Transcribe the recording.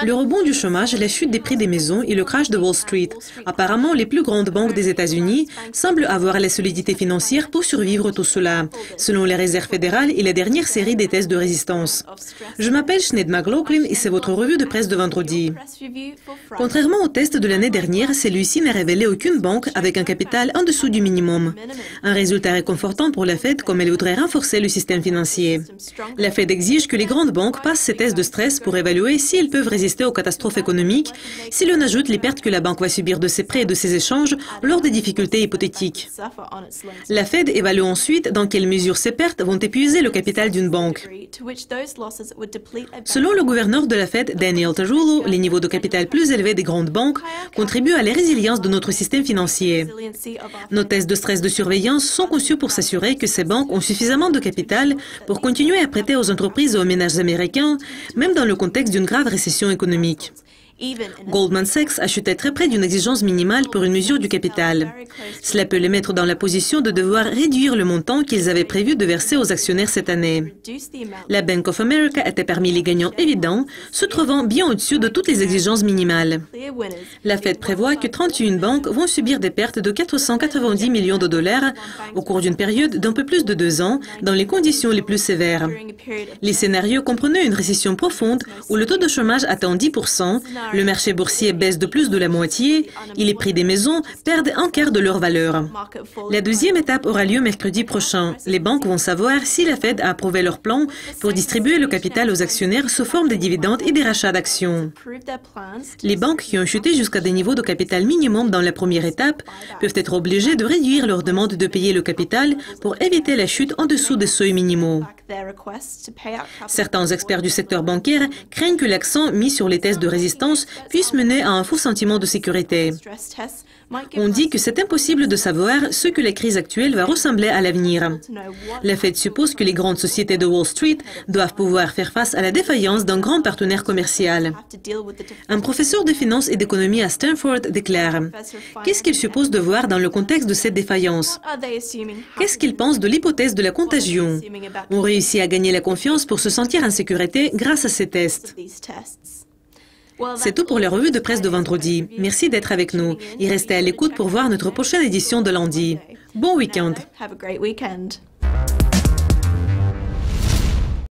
Le rebond du chômage, la chute des prix des maisons et le crash de Wall Street. Apparemment, les plus grandes banques des États-Unis semblent avoir la solidité financière pour survivre tout cela, selon les réserves fédérales et la dernière série des tests de résistance. Je m'appelle Sinead McLaughlin et c'est votre revue de presse de vendredi. Contrairement au test de l'année dernière, celui-ci n'a révélé aucune banque avec un capital en dessous du minimum. Un résultat réconfortant pour la Fed comme elle voudrait renforcer le système financier. La Fed exige que les grandes banques passent ces tests de stress pour évaluer si elles peuvent résister aux catastrophes économiques, si l'on ajoute les pertes que la banque va subir de ses prêts et de ses échanges lors des difficultés hypothétiques. La Fed évalue ensuite dans quelle mesure ces pertes vont épuiser le capital d'une banque. Selon le gouverneur de la Fed, Daniel Tarullo, les niveaux de capital plus élevés des grandes banques contribuent à la résilience de notre système financier. Nos tests de stress de surveillance sont conçus pour s'assurer que ces banques ont suffisamment de capital pour continuer à prêter aux entreprises et aux ménages américains, même dans le contexte d'une grave récession économique. Goldman Sachs a chuté très près d'une exigence minimale pour une mesure du capital. Cela peut les mettre dans la position de devoir réduire le montant qu'ils avaient prévu de verser aux actionnaires cette année. La Bank of America était parmi les gagnants évidents, se trouvant bien au-dessus de toutes les exigences minimales. La Fed prévoit que 31 banques vont subir des pertes de 490 millions de dollars au cours d'une période d'un peu plus de 2 ans, dans les conditions les plus sévères. Les scénarios comprenaient une récession profonde où le taux de chômage atteint 10%, le marché boursier baisse de plus de la moitié et les prix des maisons perdent un quart de leur valeur. La deuxième étape aura lieu mercredi prochain. Les banques vont savoir si la Fed a approuvé leur plan pour distribuer le capital aux actionnaires sous forme de dividendes et des rachats d'actions. Les banques qui ont chuté jusqu'à des niveaux de capital minimum dans la première étape peuvent être obligées de réduire leur demande de payer le capital pour éviter la chute en dessous des seuils minimaux. Certains experts du secteur bancaire craignent que l'accent mis sur les tests de résistance puisse mener à un faux sentiment de sécurité. On dit que c'est impossible de savoir ce que la crise actuelle va ressembler à l'avenir. La Fed suppose que les grandes sociétés de Wall Street doivent pouvoir faire face à la défaillance d'un grand partenaire commercial. Un professeur de finance et d'économie à Stanford déclare « Qu'est-ce qu'il suppose de voir dans le contexte de cette défaillance? Qu'est-ce qu'il pense de l'hypothèse de la contagion? On réussit à gagner la confiance pour se sentir en sécurité grâce à ces tests. » C'est tout pour la revue de presse de vendredi. Merci d'être avec nous et restez à l'écoute pour voir notre prochaine édition de lundi. Bon week-end!